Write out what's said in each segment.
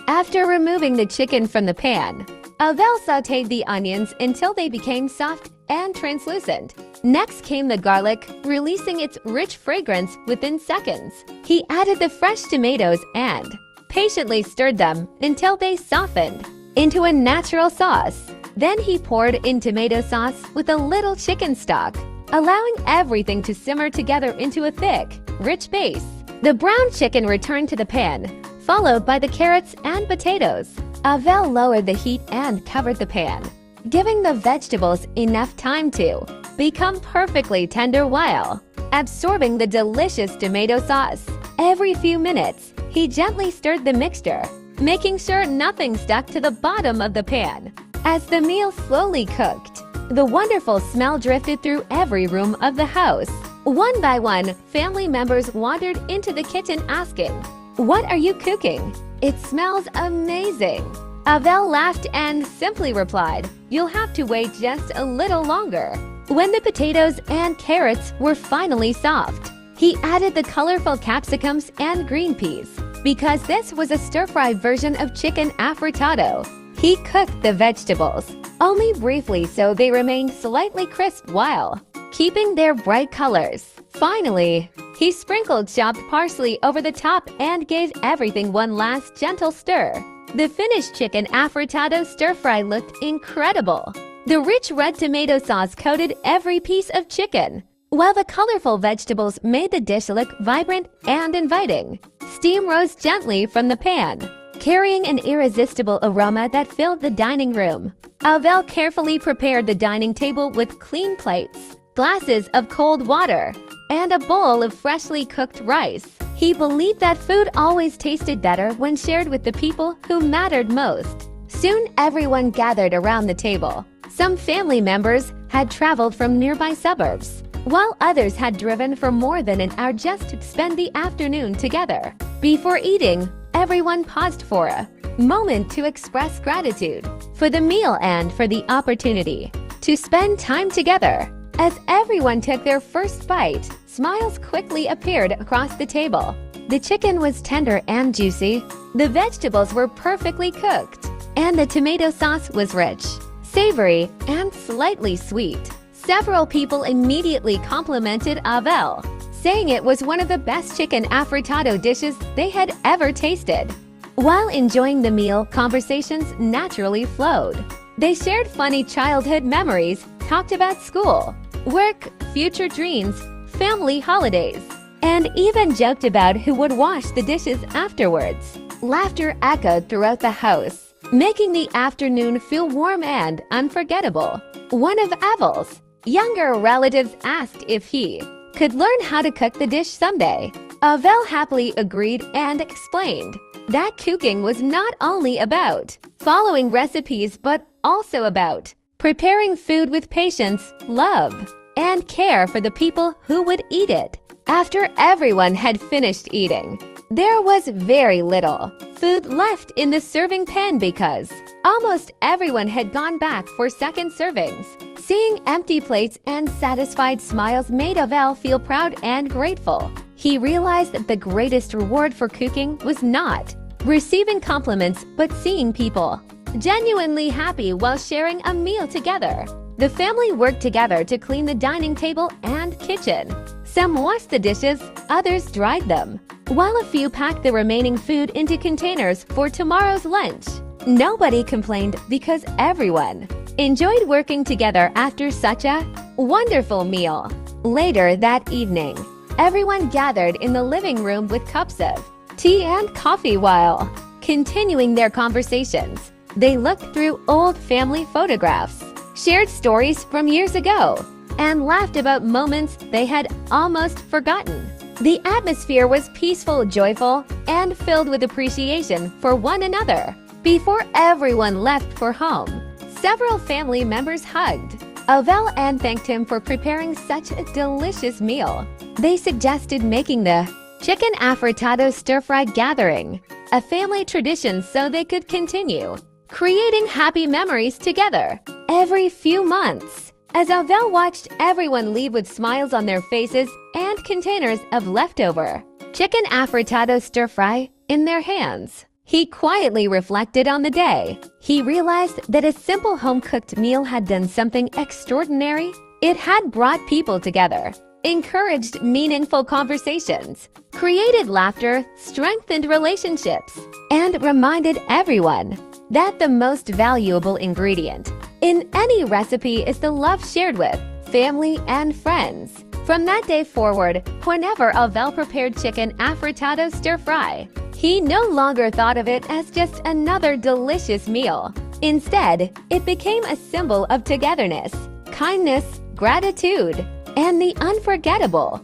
After removing the chicken from the pan, AveL sautéed the onions until they became soft and translucent. Next came the garlic, releasing its rich fragrance within seconds. He added the fresh tomatoes and patiently stirred them until they softened into a natural sauce. Then he poured in tomato sauce with a little chicken stock, allowing everything to simmer together into a thick, rich base. The brown chicken returned to the pan, followed by the carrots and potatoes. AveL lowered the heat and covered the pan, giving the vegetables enough time to become perfectly tender while absorbing the delicious tomato sauce. Every few minutes, he gently stirred the mixture, making sure nothing stuck to the bottom of the pan. As the meal slowly cooked, the wonderful smell drifted through every room of the house. One by one, family members wandered into the kitchen asking, "What are you cooking? It smells amazing." AveL laughed and simply replied, "You'll have to wait just a little longer." When the potatoes and carrots were finally soft, he added the colorful capsicums and green peas. Because this was a stir-fry version of chicken Afritado, he cooked the vegetables only briefly so they remained slightly crisp while keeping their bright colors. Finally, he sprinkled chopped parsley over the top and gave everything one last gentle stir. The finished chicken Afritado stir-fry looked incredible. The rich red tomato sauce coated every piece of chicken, while the colorful vegetables made the dish look vibrant and inviting. Steam rose gently from the pan, carrying an irresistible aroma that filled the dining room. AveL carefully prepared the dining table with clean plates, glasses of cold water, and a bowl of freshly cooked rice. He believed that food always tasted better when shared with the people who mattered most. Soon everyone gathered around the table. Some family members had traveled from nearby suburbs, while others had driven for more than an hour just to spend the afternoon together. Before eating, everyone paused for a moment to express gratitude for the meal and for the opportunity to spend time together. As everyone took their first bite, smiles quickly appeared across the table. The chicken was tender and juicy, the vegetables were perfectly cooked, and the tomato sauce was rich, savory, and slightly sweet. Several people immediately complimented AveL, saying it was one of the best chicken Afritado dishes they had ever tasted. While enjoying the meal, conversations naturally flowed. They shared funny childhood memories, talked about school, work, future dreams, family holidays, and even joked about who would wash the dishes afterwards. Laughter echoed throughout the house, making the afternoon feel warm and unforgettable. One of AveL's younger relatives asked if he could learn how to cook the dish someday. AveL happily agreed and explained that cooking was not only about following recipes but also about preparing food with patience, love, and care for the people who would eat it. After everyone had finished eating, there was very little food left in the serving pan because almost everyone had gone back for second servings. Seeing empty plates and satisfied smiles made AveL feel proud and grateful. He realized that the greatest reward for cooking was not receiving compliments but seeing people genuinely happy while sharing a meal together. The family worked together to clean the dining table and kitchen. Some washed the dishes, others dried them, while a few packed the remaining food into containers for tomorrow's lunch. Nobody complained because everyone enjoyed working together after such a wonderful meal. Later that evening, everyone gathered in the living room with cups of tea and coffee while continuing their conversations. They looked through old family photographs, shared stories from years ago, and laughed about moments they had almost forgotten. The atmosphere was peaceful, joyful, and filled with appreciation for one another. Before everyone left for home, several family members hugged AveL and thanked him for preparing such a delicious meal. They suggested making the Chicken Afritado Stir-Fry gathering a family tradition so they could continue creating happy memories together every few months. As AveL watched everyone leave with smiles on their faces and containers of leftover Chicken Afritado Stir-Fry in their hands. He quietly reflected on the day. He realized that a simple home-cooked meal had done something extraordinary. It had brought people together, encouraged meaningful conversations, created laughter, strengthened relationships, and reminded everyone that the most valuable ingredient in any recipe is the love shared with family and friends. From that day forward, whenever AveL prepared Chicken Afritado Stir-Fry, he no longer thought of it as just another delicious meal. Instead, it became a symbol of togetherness, kindness, gratitude, and the unforgettable.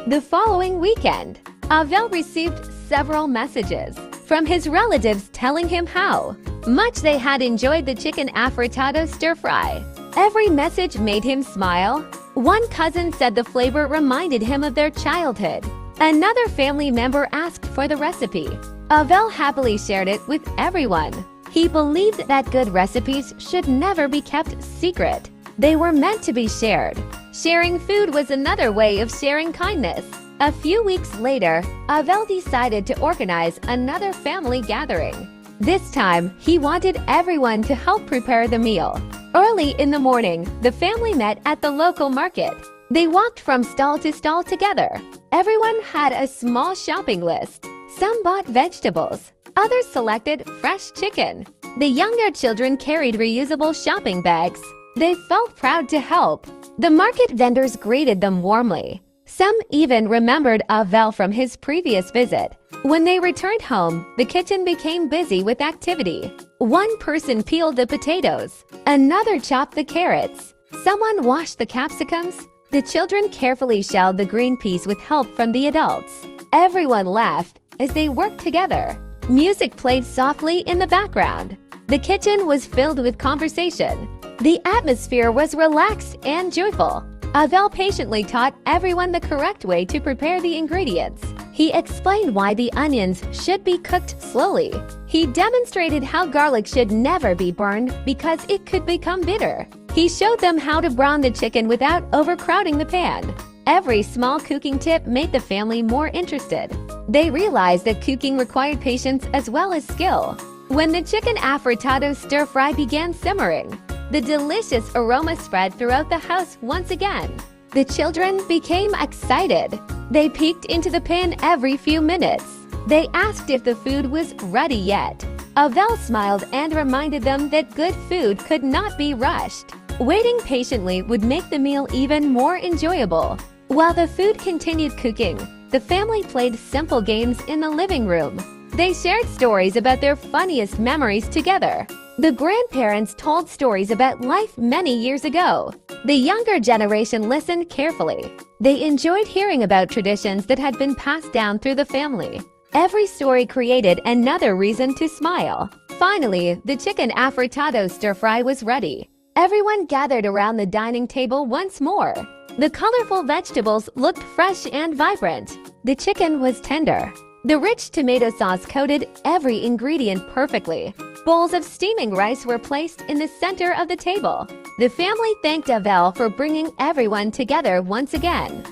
The following weekend, AveL received several messages from his relatives telling him how much they had enjoyed the Chicken Afritado Stir-Fry. Every message made him smile. One cousin said the flavor reminded him of their childhood. Another family member asked for the recipe. AveL happily shared it with everyone. He believed that good recipes should never be kept secret. They were meant to be shared. Sharing food was another way of sharing kindness. A few weeks later, AveL decided to organize another family gathering. This time, he wanted everyone to help prepare the meal. Early in the morning, the family met at the local market. They walked from stall to stall together. Everyone had a small shopping list. Some bought vegetables. Others selected fresh chicken. The younger children carried reusable shopping bags. They felt proud to help. The market vendors greeted them warmly. Some even remembered AveL from his previous visit. When they returned home, the kitchen became busy with activity. One person peeled the potatoes. Another chopped the carrots. Someone washed the capsicums. The children carefully shelled the green peas with help from the adults. Everyone laughed as they worked together. Music played softly in the background. The kitchen was filled with conversation. The atmosphere was relaxed and joyful. AveL patiently taught everyone the correct way to prepare the ingredients. He explained why the onions should be cooked slowly. He demonstrated how garlic should never be burned because it could become bitter. He showed them how to brown the chicken without overcrowding the pan. Every small cooking tip made the family more interested. They realized that cooking required patience as well as skill. When the Chicken Afritado Stir-Fry began simmering, the delicious aroma spread throughout the house once again. The children became excited. They peeked into the pan every few minutes. They asked if the food was ready yet. AveL smiled and reminded them that good food could not be rushed. Waiting patiently would make the meal even more enjoyable. While the food continued cooking, the family played simple games in the living room. They shared stories about their funniest memories together. The grandparents told stories about life many years ago. The younger generation listened carefully. They enjoyed hearing about traditions that had been passed down through the family. Every story created another reason to smile. Finally, the Chicken Afritado Stir-Fry was ready. Everyone gathered around the dining table once more. The colorful vegetables looked fresh and vibrant. The chicken was tender. The rich tomato sauce coated every ingredient perfectly. Bowls of steaming rice were placed in the center of the table. The family thanked AveL for bringing everyone together once again.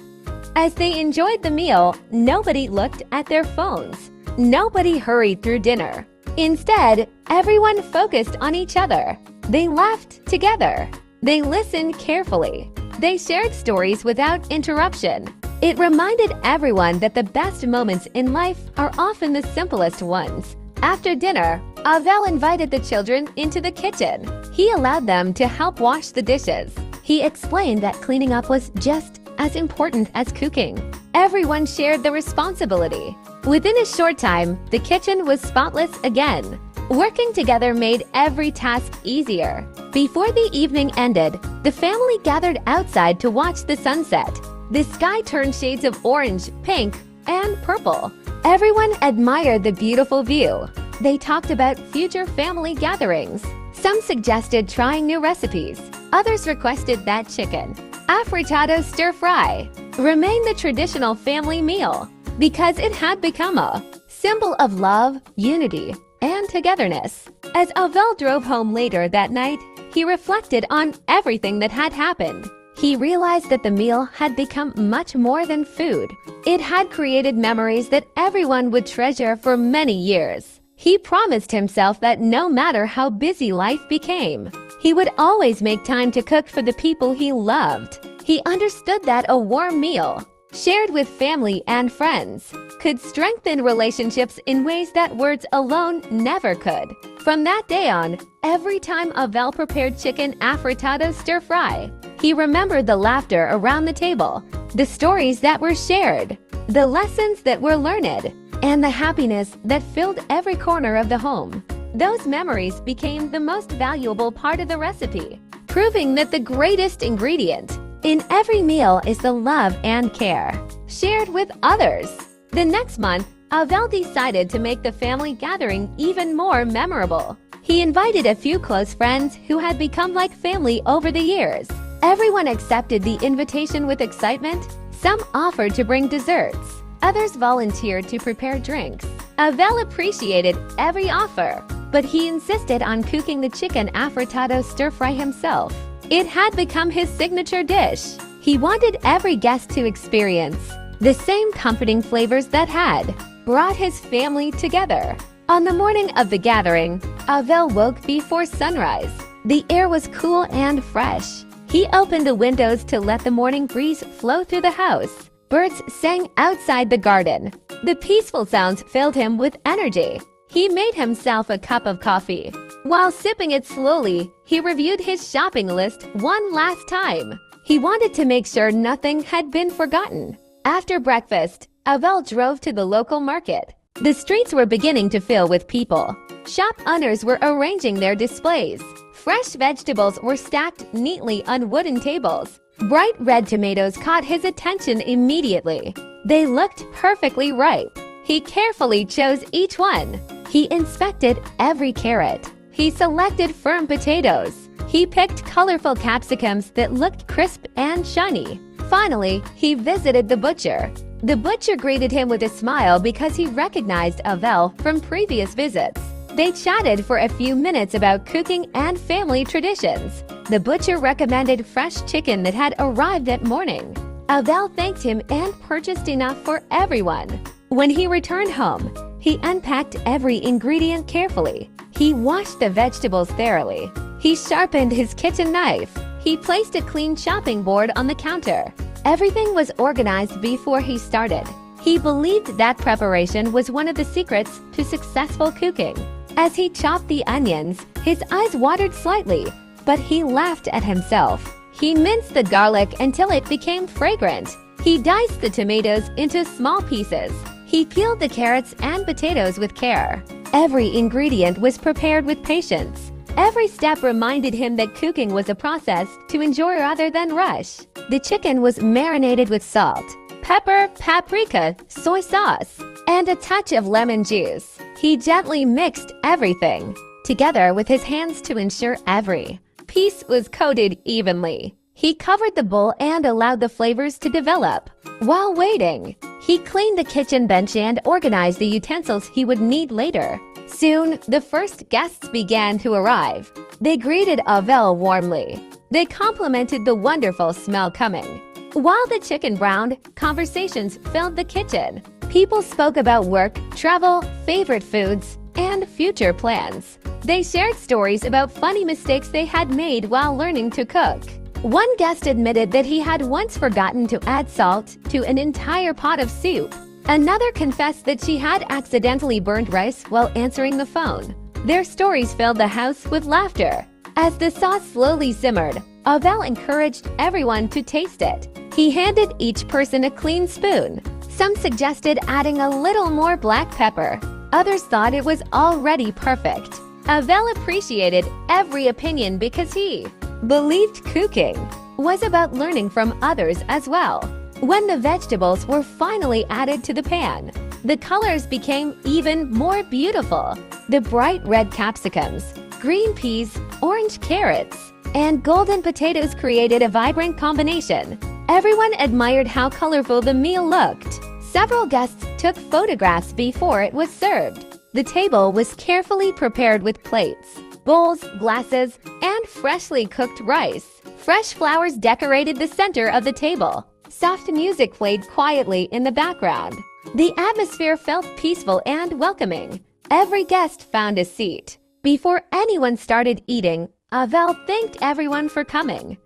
As they enjoyed the meal, nobody looked at their phones. Nobody hurried through dinner. Instead, everyone focused on each other. They laughed together. They listened carefully. They shared stories without interruption. It reminded everyone that the best moments in life are often the simplest ones. After dinner, AveL invited the children into the kitchen. He allowed them to help wash the dishes. He explained that cleaning up was just as important as cooking. Everyone shared the responsibility. Within a short time, the kitchen was spotless again. Working together made every task easier. Before the evening ended, the family gathered outside to watch the sunset. The sky turned shades of orange, pink, and purple. Everyone admired the beautiful view. They talked about future family gatherings. Some suggested trying new recipes. Others requested that Chicken Afritado Stir-Fry remain the traditional family meal because it had become a symbol of love, unity, and togetherness. As AveL drove home later that night, he reflected on everything that had happened. He realized that the meal had become much more than food. It had created memories that everyone would treasure for many years. He promised himself that no matter how busy life became, he would always make time to cook for the people he loved. He understood that a warm meal, shared with family and friends, could strengthen relationships in ways that words alone never could. From that day on, every time AveL prepared Chicken Afritado Stir-Fry, he remembered the laughter around the table, the stories that were shared, the lessons that were learned, and the happiness that filled every corner of the home. Those memories became the most valuable part of the recipe, proving that the greatest ingredient in every meal is the love and care shared with others. The next month, AveL decided to make the family gathering even more memorable. He invited a few close friends who had become like family over the years. Everyone accepted the invitation with excitement. Some offered to bring desserts. Others volunteered to prepare drinks. AveL appreciated every offer, but he insisted on cooking the Chicken Afritado Stir-Fry himself. It had become his signature dish. He wanted every guest to experience the same comforting flavors that had brought his family together. On the morning of the gathering, AveL woke before sunrise. The air was cool and fresh. He opened the windows to let the morning breeze flow through the house. Birds sang outside the garden. The peaceful sounds filled him with energy. He made himself a cup of coffee. While sipping it slowly, he reviewed his shopping list one last time. He wanted to make sure nothing had been forgotten. After breakfast, AveL drove to the local market. The streets were beginning to fill with people. Shop owners were arranging their displays. Fresh vegetables were stacked neatly on wooden tables. Bright red tomatoes caught his attention immediately. They looked perfectly ripe. He carefully chose each one. He inspected every carrot. He selected firm potatoes. He picked colorful capsicums that looked crisp and shiny. Finally, he visited the butcher. The butcher greeted him with a smile because he recognized AveL from previous visits. They chatted for a few minutes about cooking and family traditions. The butcher recommended fresh chicken that had arrived that morning. AveL thanked him and purchased enough for everyone. When he returned home, he unpacked every ingredient carefully. He washed the vegetables thoroughly. He sharpened his kitchen knife. He placed a clean chopping board on the counter. Everything was organized before he started. He believed that preparation was one of the secrets to successful cooking. As he chopped the onions, his eyes watered slightly, but he laughed at himself. He minced the garlic until it became fragrant. He diced the tomatoes into small pieces. He peeled the carrots and potatoes with care. Every ingredient was prepared with patience. Every step reminded him that cooking was a process to enjoy rather than rush. The chicken was marinated with salt, pepper, paprika, soy sauce, and a touch of lemon juice. He gently mixed everything together with his hands to ensure every piece was coated evenly. He covered the bowl and allowed the flavors to develop. While waiting, he cleaned the kitchen bench and organized the utensils he would need later. Soon, the first guests began to arrive. They greeted AveL warmly. They complimented the wonderful smell coming. While the chicken browned, conversations filled the kitchen. People spoke about work, travel, favorite foods, and future plans. They shared stories about funny mistakes they had made while learning to cook. One guest admitted that he had once forgotten to add salt to an entire pot of soup. Another confessed that she had accidentally burned rice while answering the phone. Their stories filled the house with laughter. As the sauce slowly simmered, AveL encouraged everyone to taste it. He handed each person a clean spoon. Some suggested adding a little more black pepper. Others thought it was already perfect. AveL appreciated every opinion because he believed cooking was about learning from others as well. When the vegetables were finally added to the pan, the colors became even more beautiful. The bright red capsicums, green peas, orange carrots, and golden potatoes created a vibrant combination. Everyone admired how colorful the meal looked. Several guests took photographs before it was served. The table was carefully prepared with plates, bowls, glasses, and freshly cooked rice. Fresh flowers decorated the center of the table. Soft music played quietly in the background. The atmosphere felt peaceful and welcoming. Every guest found a seat. Before anyone started eating, AveL thanked everyone for coming.